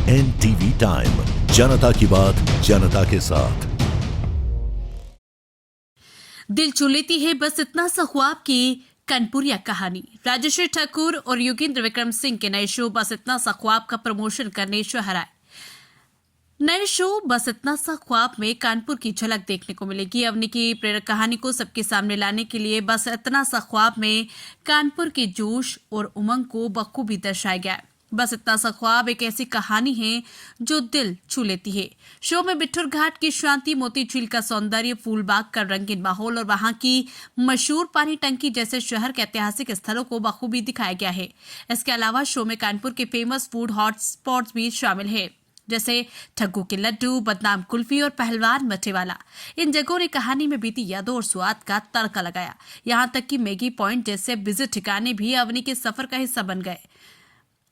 NTV time, जनता की बात जनता के साथ। दिल छू लेती है बस इतना सा ख्वाब की कानपुरिया कहानी। राजश्री ठाकुर और योगेंद्र विक्रम सिंह के नए शो बस इतना सा ख्वाब का प्रमोशन करने शहर आए। नए शो बस इतना सा ख्वाब में कानपुर की झलक देखने को मिलेगी। अवनी की प्रेरक कहानी को सबके सामने लाने के लिए बस इतना सा ख्वाब में कानपुर के जोश और उमंग को बखूबी दर्शाया गया है। बस इतना सा ख्वाब एक ऐसी कहानी है जो दिल छू लेती है। शो में बिट्ठूर घाट की शांति, मोती झील का सौंदर्य, फूलबाग का रंगीन माहौल और वहां की मशहूर पानी टंकी जैसे शहर के ऐतिहासिक स्थलों को बखूबी दिखाया गया है। इसके अलावा शो में कानपुर के फेमस फूड हॉट स्पॉट्स भी शामिल है, जैसे ठग्गू के लड्डू, बदनाम कुल्फी और पहलवान मठेवाला। इन जगहों ने कहानी में बीती यादों और स्वाद का तड़का लगाया। यहाँ तक कि मैगी पॉइंट जैसे बिजी ठिकाने भी अवनी के सफर का हिस्सा बन गए,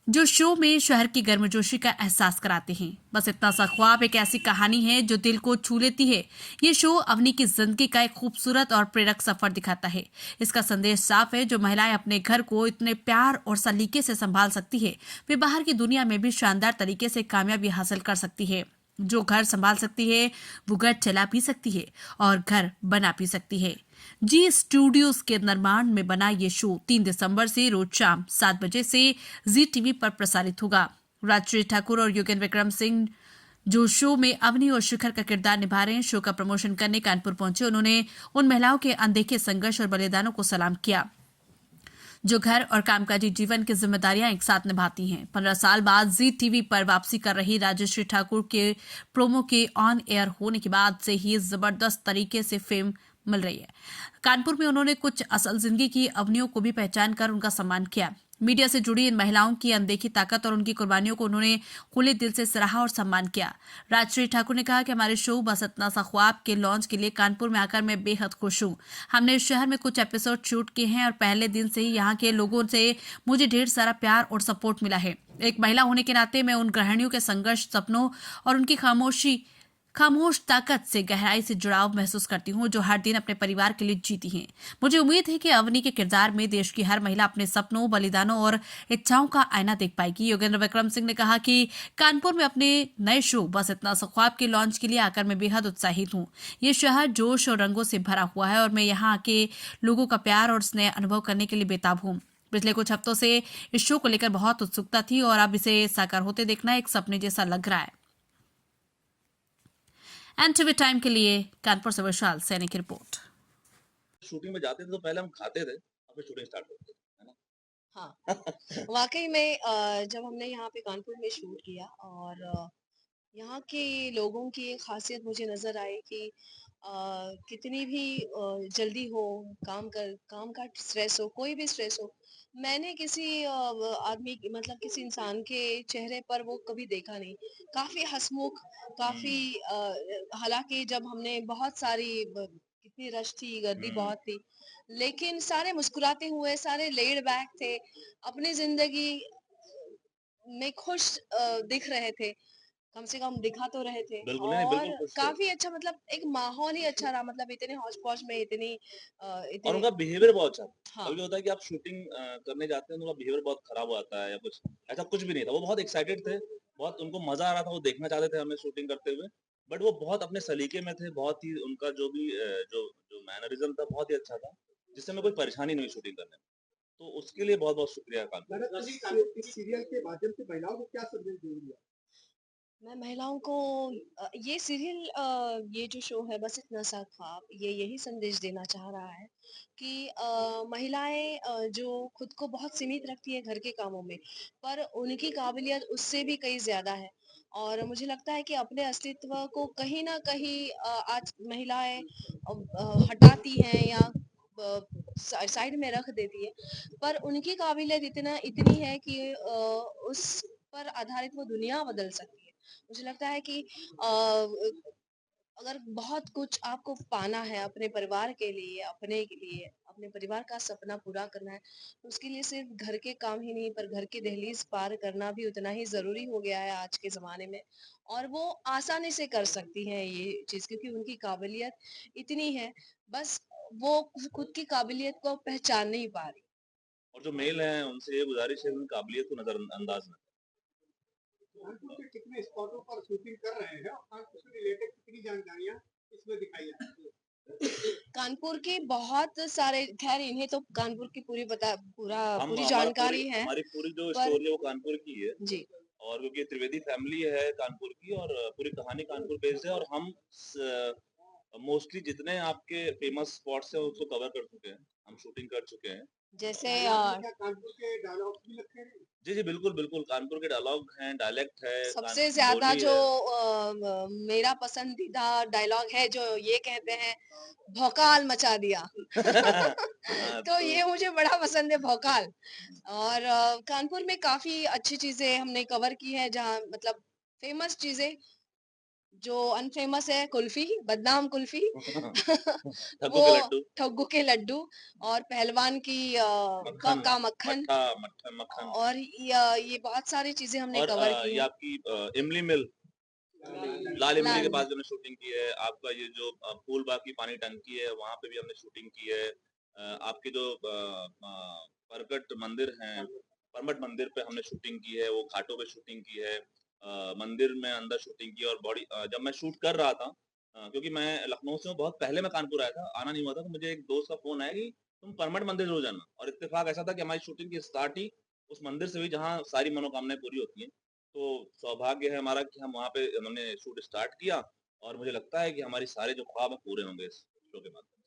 जो शो में शहर की गर्मजोशी का एहसास कराते हैं। बस इतना सा ख्वाब एक ऐसी कहानी है जो दिल को छू लेती है। ये शो अवनी की जिंदगी का एक खूबसूरत और प्रेरक सफर दिखाता है। इसका संदेश साफ है, जो महिलाएं अपने घर को इतने प्यार और सलीके से संभाल सकती है, वे बाहर की दुनिया में भी शानदार तरीके से कामयाबी हासिल कर सकती है। जो घर संभाल सकती है वो घर चला भी सकती है और घर बना भी सकती है। जी स्टूडियोज के निर्माण में बना ये शो 3 दिसंबर से रोज शाम 7 बजे से जी टीवी पर प्रसारित होगा। राजश्री ठाकुर और योगेंद्र विक्रम सिंह जो शो में अवनी और शिखर का किरदार निभा रहे हैं, शो का प्रमोशन करने कानपुर पहुंचे। उन्होंने उन महिलाओं के अनदेखे संघर्ष और बलिदानों को सलाम किया जो घर और कामकाजी जीवन की जिम्मेदारियां एक साथ निभाती हैं। 15 साल बाद जी टीवी पर वापसी कर रही राजश्री ठाकुर के प्रोमो के ऑन एयर होने के बाद से ही जबरदस्त तरीके से फेम मिल रही है। कानपुर में उन्होंने कुछ असल जिंदगी की अवनियों को भी पहचान कर उनका सम्मान किया। मीडिया से जुड़ी इन महिलाओं की अनदेखी ताकत और उनकी कुर्बानियों को उन्होंने खुले दिल से सराहा और सम्मान किया। राजश्री ठाकुर ने कहा कि हमारे शो बस इतना सा ख्वाब के लॉन्च के लिए कानपुर में आकर मैं बेहद खुश हूँ। हमने इस शहर में कुछ एपिसोड शूट किए हैं और पहले दिन से ही यहाँ के लोगों से मुझे ढेर सारा प्यार और सपोर्ट मिला है। एक महिला होने के नाते मैं उन गृहिणियों के संघर्ष, सपनों और उनकी खामोश ताकत से गहराई से जुड़ाव महसूस करती हूँ, जो हर दिन अपने परिवार के लिए जीती हैं। मुझे उम्मीद है कि अवनी के किरदार में देश की हर महिला अपने सपनों, बलिदानों और इच्छाओं का आईना देख पाएगी। योगेंद्र विक्रम सिंह ने कहा कि कानपुर में अपने नए शो बस इतना सा ख्वाब के लॉन्च के लिए आकर मैं बेहद उत्साहित हूँ। ये शहर जोश और रंगों से भरा हुआ है और मैं यहाँ के लोगों का प्यार और स्नेह अनुभव करने के लिए बेताब हूँ। पिछले कुछ हफ्तों से इस शो को लेकर बहुत उत्सुकता थी और अब इसे साकार होते देखना एक सपने जैसा लग रहा है। एनटीवी टाइम के लिए कानपुर से विशाल सैनी की रिपोर्ट। शूटिंग में जाते थे तो पहले हम खाते थे, अब फिर शूटिंग स्टार्ट करते थे, है ना? हाँ, वाक़ई में जब हमने यहाँ पे कानपुर में शूट किया और यहाँ के लोगों की एक ख़ासियत मुझे नज़र आई कि कितनी भी जल्दी हो, काम का स्ट्रेस हो, कोई भी स्ट्रेस हो, मैंने किसी आदमी की मतलब किसी इंसान के चेहरे पर वो कभी देखा नहीं। काफ़ी हँसमुख, काफ़ी हुँ, हालाँकि जब हमने बहुत सारी कितनी रश थी, गर्दी हुँ, बहुत थी, लेकिन सारे मुस्कुराते हुए, सारे लेड बैक थे, अपनी ज़िंदगी में खुश दिख रहे थे। कम से कम दिखा तो रहे थे बिल्कुल, नहीं, नहीं, और बिल्कुल खुश थे काफ़ी अच्छा मतलब एक माहौल ही अच्छा रहा मतलब इतने हौच-पौच में और इतने उनका बिहेवियर बहुत अच्छा था। हाँ, कभी होता है कि आप शूटिंग करने जाते हैं तो उनका बिहेवियर बहुत खराब हो जाता है या कुछ, ऐसा कुछ भी नहीं था। वो बहुत एक्साइटेड थे, बहुत उनको मज़ा आ रहा था, वो देखना चाहते थे हमें शूटिंग करते हुए। बट वो बहुत अपने सलीके में थे, बहुत ही उनका जो भी जो जो मैनरिज़्म था बहुत ही अच्छा था, जिससे हमें कोई परेशानी नहीं हुई शूटिंग करने में। तो उसके लिए बहुत-बहुत शुक्रिया कानपुर मैडम इस सीरियल के माध्यम से महिलाओं को क्या संदेश देंगी आप? मैं महिलाओं को ये सीरियल ये जो शो है बस इतना सा ख्वाब ये यही संदेश देना चाह रहा है कि महिलाएं जो खुद को बहुत सीमित रखती है घर के कामों में पर उनकी काबिलियत उससे भी कहीं ज्यादा है और मुझे लगता है कि अपने अस्तित्व को कहीं ना कहीं आज महिलाएं हटाती हैं या साइड में रख देती है पर उनकी काबिलियत इतनी है कि उस पर आधारित वो दुनिया बदल सकती है। मुझे लगता है कि अगर बहुत कुछ आपको पाना है अपने परिवार के लिए, अपने परिवार का सपना पूरा करना है, तो उसके लिए सिर्फ घर के काम ही नहीं पर घर की दहलीज पार करना भी उतना ही ज़रूरी हो गया है आज के ज़माने में। और वो आसानी से कर सकती हैं ये चीज़ क्योंकि उनकी काबिलियत इतनी है, बस वो खुद की काबिलियत को पहचान नहीं पा रही। और जो मेल हैं उनसे ये गुज़ारिश है उनकी काबिलियत को नज़रअंदाज ना कानपुर के कितने कितने स्पॉटों पर शूटिंग कर रहे हैं और कानपुर से रिलेटेड कितनी जानकारियां इसमें दिखाई जाती है? कानपुर के बहुत सारे, खैर इन्हें तो कानपुर की हम पूरी हमारा पूरी जानकारी है, हमारी पूरी जो पर स्टोरी है वो कानपुर की है जी, और क्योंकि त्रिवेदी फैमिली है कानपुर की और पूरी कहानी कानपुर बेस्ड है और हम मोस्टली जितने आपके फेमस स्पॉट्स हैं उसको कवर कर चुके हैं, हम शूटिंग कर चुके हैं। जैसे डायलॉग में क्या कानपुर के डायलॉग भी लगते हैं? जी, जी, बिल्कुल, बिल्कुल, कानपुर के डायलॉग हैं, डायलेक्ट है, कान सबसे ज़्यादा बोली जो है। मेरा पसंदीदा डायलॉग है जो ये कहते हैं, भौकाल मचा दिया। हाँ, तो तो ये मुझे बड़ा पसंद है, भौकाल। और कानपुर में काफ़ी अच्छी चीज़ें हमने कवर की हैं, जहाँ मतलब फ़ेमस चीज़ें, जो अनफ़ेमस है कुल्फ़ी, बदनाम कुल्फ़ी। ठग्गू वो के लड्डू, ठग्गू के लड्डू और पहलवान की मक्खन, का मक्खन, मक्खन और ये बहुत सारी चीज़ें हमने और कवर की ये हैं। आपकी इमली मिल, लाल इमली के लाल पास भी हमने शूटिंग की है। आपका ये जो फूलबाग की पानी टंकी है, वहाँ पे भी हमने शूटिंग की है। आपके जो परगट मंदिर हैं, परमठ मंदिर पे हमने शूटिंग की है, वो घाटों पे शूटिंग की है। मंदिर में अंदर शूटिंग की है और जब मैं शूट कर रहा था क्योंकि मैं लखनऊ से हूँ, बहुत पहले मैं कानपुर आया था, आना नहीं हुआ था, तो मुझे एक दोस्त का फ़ोन आया कि तुम परमठ मंदिर ज़रूर जाना और इत्तेफ़ाक ऐसा था कि हमारी शूटिंग की स्टार्ट ही उस मंदिर से हुई जहाँ सारी मनोकामनाएँ पूरी होती हैं। तो सौभाग्य है हमारा कि हम वहाँ पे हमने शूट स्टार्ट किया और मुझे लगता है कि हमारे सारे जो ख्वाब हैं पूरे होंगे इस शो के माध्यम से।